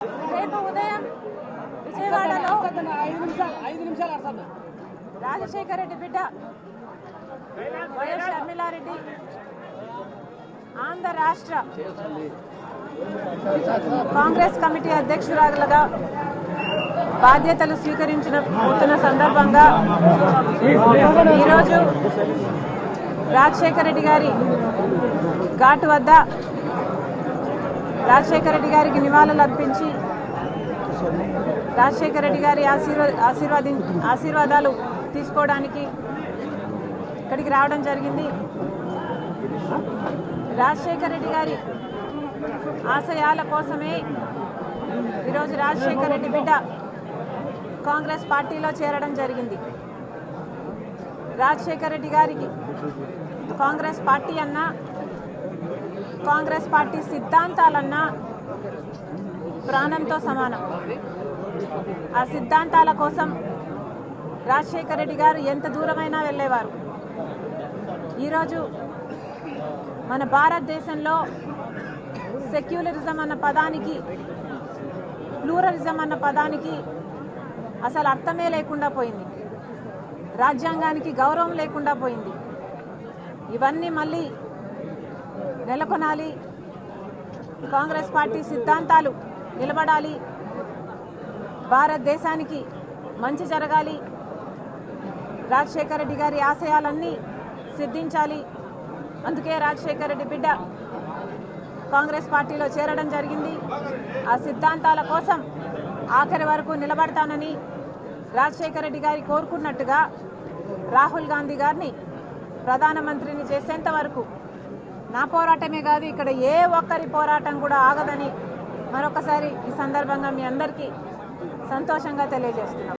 రేపు ఉదయం విజయవాడలో 5 నిమిషాలు రాజశేఖర రెడ్డి బిడ్డ వైఎస్ షర్మిలారెడ్డి ఆంధ్ర రాష్ట్ర కాంగ్రెస్ కమిటీ అధ్యక్షురాలుగా బాధ్యతలు స్వీకరించిన సందర్భంగా ఈరోజు రాజశేఖర రెడ్డి గారి ఘాటు వద్ద రాజశేఖర రెడ్డి గారికి నివాళులు అర్పించి రాజశేఖర రెడ్డి గారి ఆశీర్వాదాలు తీసుకోవడానికి ఇక్కడికి రావడం జరిగింది. రాజశేఖర రెడ్డి గారి ఆశయాల కోసమే ఈరోజు రాజశేఖర రెడ్డి బిడ్డ కాంగ్రెస్ పార్టీలో చేరడం జరిగింది. రాజశేఖర రెడ్డి గారికి కాంగ్రెస్ పార్టీ అన్నా కాంగ్రెస్ పార్టీ సిద్ధాంతాలన్నా ప్రాణంతో సమానం. ఆ సిద్ధాంతాల కోసం రాజశేఖర రెడ్డి గారు ఎంత దూరమైనా వెళ్ళేవారు. ఈరోజు మన భారతదేశంలో సెక్యులరిజం అన్న పదానికి ప్లూరలిజం అన్న పదానికి అసలు అర్థమే లేకుండా పోయింది. రాజ్యాంగానికి గౌరవం లేకుండా పోయింది. ఇవన్నీ మళ్ళీ నెలకొనాలి. కాంగ్రెస్ పార్టీ సిద్ధాంతాలు నిలబడాలి. భారతదేశానికి మంచి జరగాలి. రాజశేఖర రెడ్డి గారి ఆశయాలన్నీ సిద్ధించాలి. అందుకే రాజశేఖర రెడ్డి బిడ్డ కాంగ్రెస్ పార్టీలో చేరడం జరిగింది. ఆ సిద్ధాంతాల కోసం ఆఖరి వరకు నిలబడతానని రాజశేఖర రెడ్డి గారి కోరుకున్నట్టుగా రాహుల్ గాంధీ గారిని ప్రధానమంత్రిని చేసేంత వరకు నా పోరాటమే కాదు, ఇక్కడ ఏ ఒక్కరి పోరాటం కూడా ఆగదని మరొకసారి ఈ సందర్భంగా మీ అందరికీ సంతోషంగా తెలియజేస్తున్నాం.